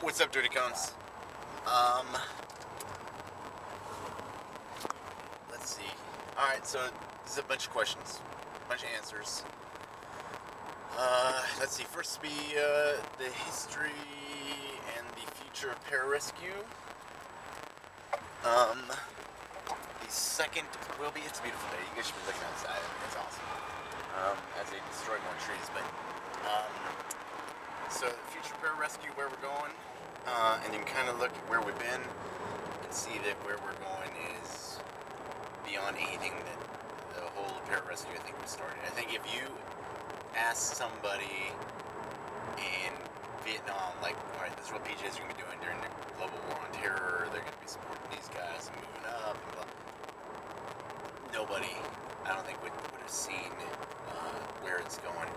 What's up, Dirty Cones? Let's see. Alright, so this is a bunch of questions, a bunch of answers. Let's see. First be the history and the future of pararescue. The second will be, it's a beautiful day. You guys should be looking outside. It's awesome. As they destroy more trees, but so the future pararescue, where we're going, and you can kind of look at where we've been and see that where we're going is beyond anything that the whole pararescue I think was started. I think if you ask somebody in Vietnam, like, all right, this is what PJs are going to be doing during the global war on terror, they're going to be supporting these guys and moving up, and blah. Nobody, I don't think, would have seen where it's going.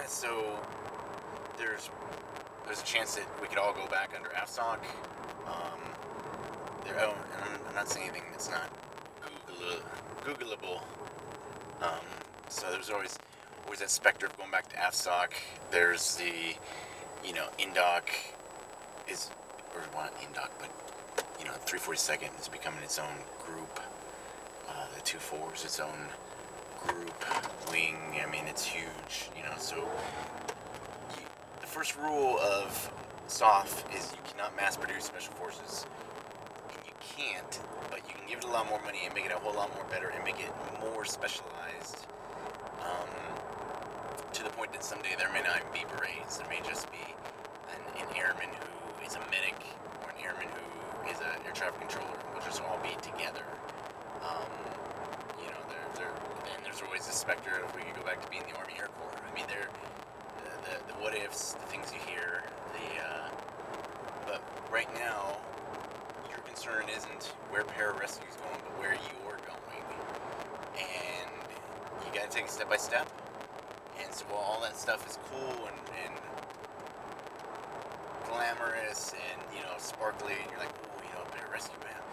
So there's a chance that we could all go back under AFSOC. I'm not saying anything that's not Googleable. So there's always that specter of going back to AFSOC. There's the, INDOC is, or not INDOC, but 342nd is becoming its own group. The 2-4 is its own group, wing. I mean, it's huge, so the first rule of SOF is you cannot mass produce special forces. And you can't, but you can give it a lot more money and make it a whole lot more better and make it more specialized, to the point that someday there may not even be berets. There may just be an airman who is a medic or an airman who is an air traffic controller. We'll just all be together. And there's always this specter of we could go back to being the Army Air Corps. I mean, the what ifs, the things you hear, but right now, your concern isn't where pararescue is going, but where you're going. And you gotta take it step by step. And so while all that stuff is cool and glamorous and, sparkly, and you're like, ooh, pararescue, man,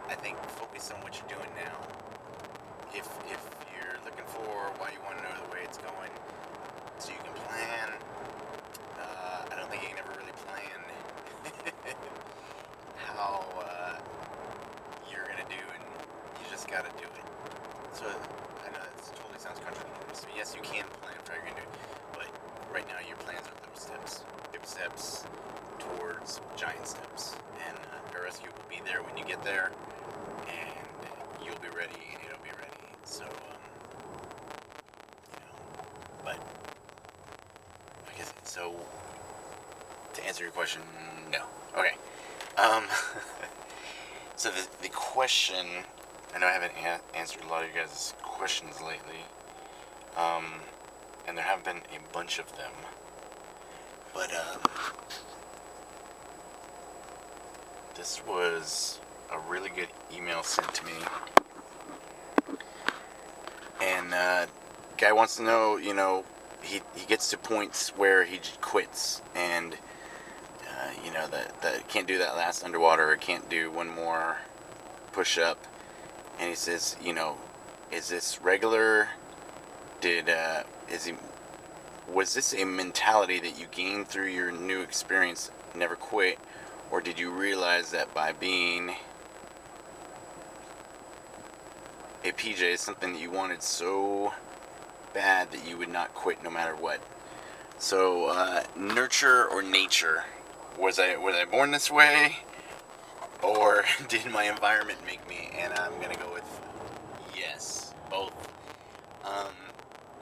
I think focus on what you're doing now. If you're looking for why you want to know the way it's going, so you can plan, I don't think you can ever really plan how you're going to do, and you just got to do it. So I know that totally sounds contradictory. So yes, you can plan for how you're going to do it, but right now your plans are little steps, big steps towards giant steps, and pararescue will be there when you get there, and you'll be ready, and it'll be ready. So, but I guess so. To answer your question, no. Okay. So the question, I know I haven't answered a lot of you guys' questions lately, and there have been a bunch of them, but this was a really good email sent to me. And guy wants to know, he gets to points where he quits, and that can't do that last underwater, or can't do one more push-up, and he says, is this regular? Was this a mentality that you gained through your new experience, never quit, or did you realize that by being a PJ is something that you wanted so bad that you would not quit no matter what? So, nurture or nature? Was I born this way, or did my environment make me? And I'm gonna go with yes, both.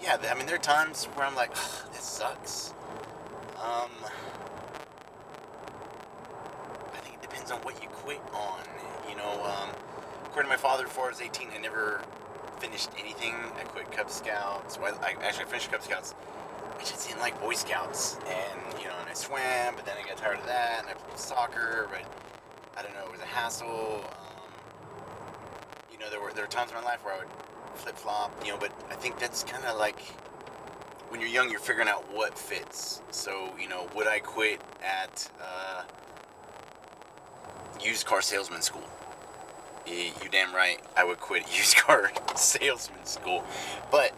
Yeah, there are times where I'm like, this sucks. I think it depends on what you quit on. According to my father, before I was 18, I never finished anything. I quit Cub Scouts. Well, I finished Cub Scouts. I just didn't like Boy Scouts. And, and I swam, but then I got tired of that. And I played soccer, but I don't know, it was a hassle. There were times in my life where I would flip-flop, but I think that's kind of like, when you're young, you're figuring out what fits. So, would I quit at used car salesman school? You damn right I would quit used car salesman school. But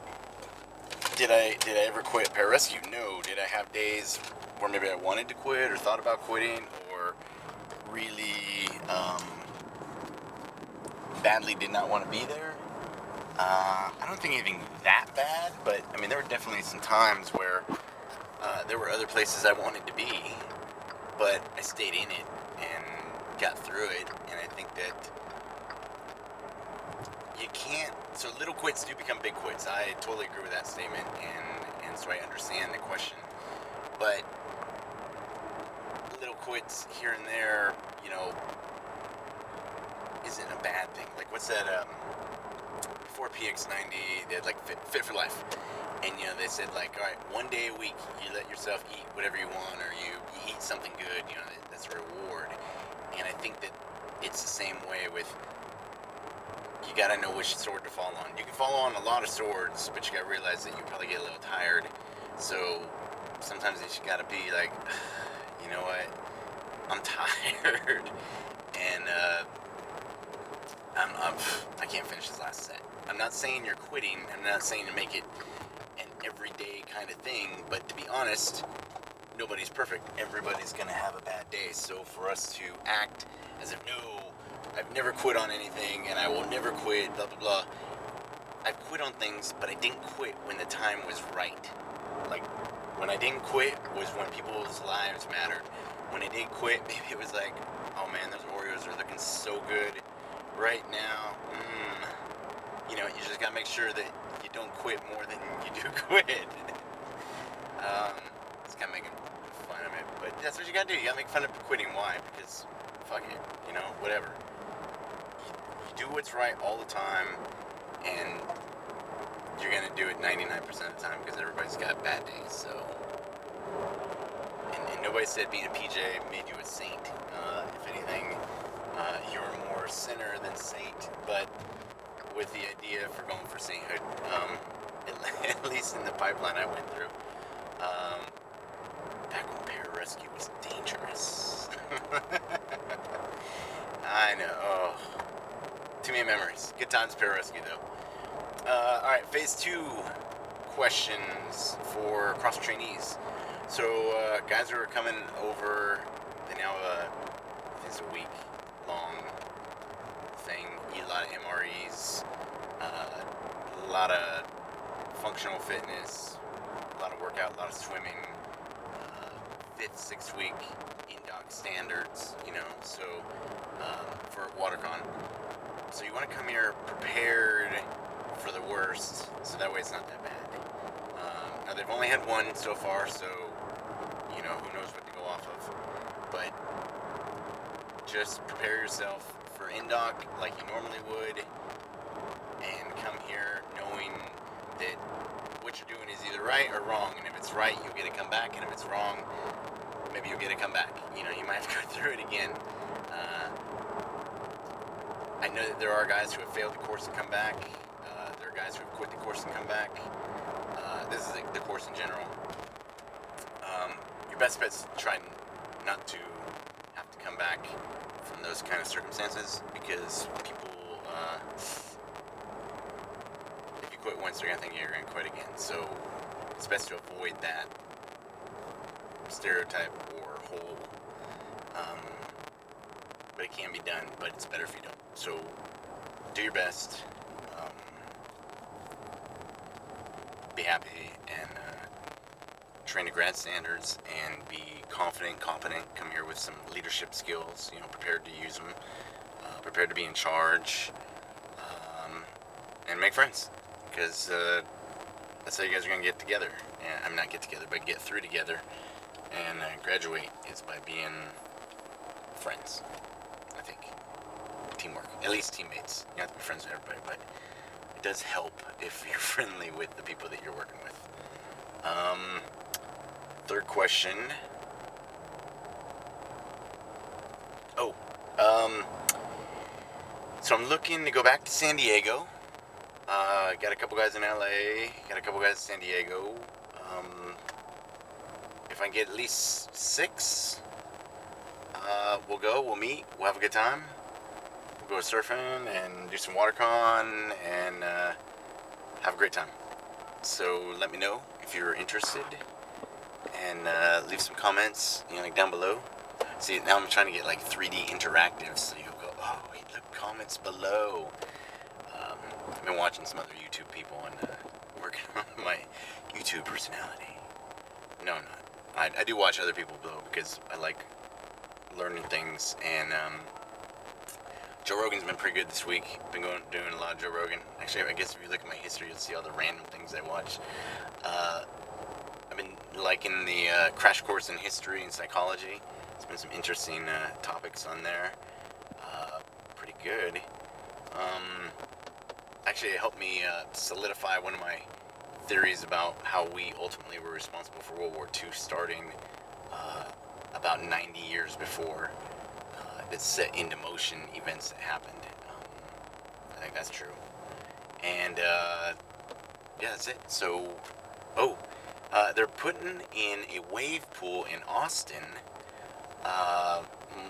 Did I ever quit pararescue? No. Did I have days where maybe I wanted to quit or thought about quitting or really badly did not want to be there? I don't think anything that bad, but I mean there were definitely some times where there were other places I wanted to be, but I stayed in it and got through it. And I think that you can't. So little quits do become big quits. I totally agree with that statement, and so I understand the question. But little quits here and there, you know, isn't a bad thing. Like what's that? Before PX90, they had like Fit for Life, and you know they said like, all right, one day a week you let yourself eat whatever you want, or you eat something good. You know, that's a reward. And I think that it's the same way with. You gotta know which sword to fall on. You can fall on a lot of swords, but you gotta realize that you probably get a little tired. So sometimes you just gotta be like, you know what, I'm tired, and I can't finish this last set. I'm not saying you're quitting. I'm not saying to make it an everyday kind of thing. But to be honest, nobody's perfect. Everybody's gonna have a bad day. So for us to act as if no, I've never quit on anything and I will never quit, blah, blah, blah. I've quit on things, but I didn't quit when the time was right. Like, when I didn't quit was when people's lives mattered. When I did quit, maybe it was like, oh man, those Oreos are looking so good right now. You know, you just gotta make sure that you don't quit more than you do quit. It's kind of making fun of it, but that's what you gotta do. You gotta make fun of quitting. Why? Because fuck it, you know, whatever. You do what's right all the time, and you're gonna do it 99% of the time because everybody's got bad days. So, and nobody said being a PJ made you a saint. If anything, you're more sinner than saint. But with the idea for going for sainthood, at least in the pipeline I went through, back when pararescue was dangerous. I know. Oh, too many memories. Good times pararescue though. Alright, phase 2 questions for cross trainees. So, guys are coming over, they now have I think it's a week long thing, eat a lot of MREs, a lot of functional fitness, a lot of workout, a lot of swimming, 5th, 6th week in-doc standards, you know, so, for WaterCon. So you want to come here prepared for the worst, so that way it's not that bad. Now they've only had one so far, so you know who knows what to go off of. But just prepare yourself for in-doc like you normally would, and come here knowing that what you're doing is either right or wrong. And if it's right, you'll get to come back, and if it's wrong, maybe you'll get to come back. You know, you might have to go through it again. I know that there are guys who have failed the course and come back. There are guys who have quit the course and come back. This is the course in general. Your best bet is to try not to have to come back from those kind of circumstances, because people, if you quit once, they're going to think you're going to quit again. So it's best to avoid that stereotype or whole. But it can be done, but it's better if you don't. So do your best. Be happy and train to grad standards and be confident, competent. Come here with some leadership skills, you know, prepared to use them, prepared to be in charge, and make friends, because that's how you guys are going to get together. And I'm not get together, but get through together and graduate is by being friends. I think teamwork, at least teammates. You don't have to be friends with everybody, but it does help if you're friendly with the people that you're working with. Third question. So I'm looking to go back to San Diego. Got a couple guys in LA, got a couple guys in San Diego. If I can get at least 6, we'll go, we'll meet, we'll have a good time. We'll go surfing and do some WaterCon and have a great time. So let me know if you're interested, and leave some comments, like down below. See, now I'm trying to get like 3D interactive, so you'll go, oh wait, look, comments below. I've been watching some other YouTube people and working on my YouTube personality. No, I'm not. I do watch other people below because I like learning things, and Joe Rogan's been pretty good this week. Been doing a lot of Joe Rogan. Actually, I guess if you look at my history, you'll see all the random things I watch. I've been liking the Crash Course in History and Psychology. There's been some interesting topics on there. Pretty good. Actually, it helped me solidify one of my theories about how we ultimately were responsible for World War II starting about 90 years before. That set into motion events that happened. I think that's true. And yeah, that's it. So, they're putting in a wave pool in Austin.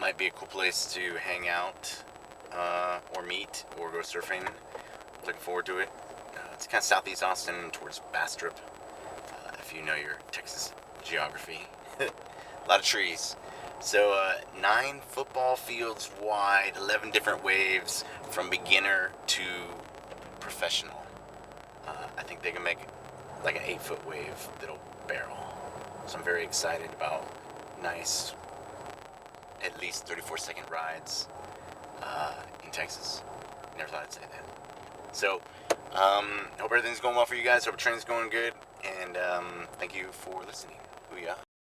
Might be a cool place to hang out, or meet, or go surfing. Looking forward to it. It's kind of southeast Austin towards Bastrop, if you know your Texas geography. A lot of trees. So 9 football fields wide, 11 different waves from beginner to professional. I think they can make like an 8-foot wave that'll barrel. So I'm very excited about nice, at least 34-second rides in Texas. Never thought I'd say that. So hope everything's going well for you guys. Hope training's going good. And thank you for listening. Booyah.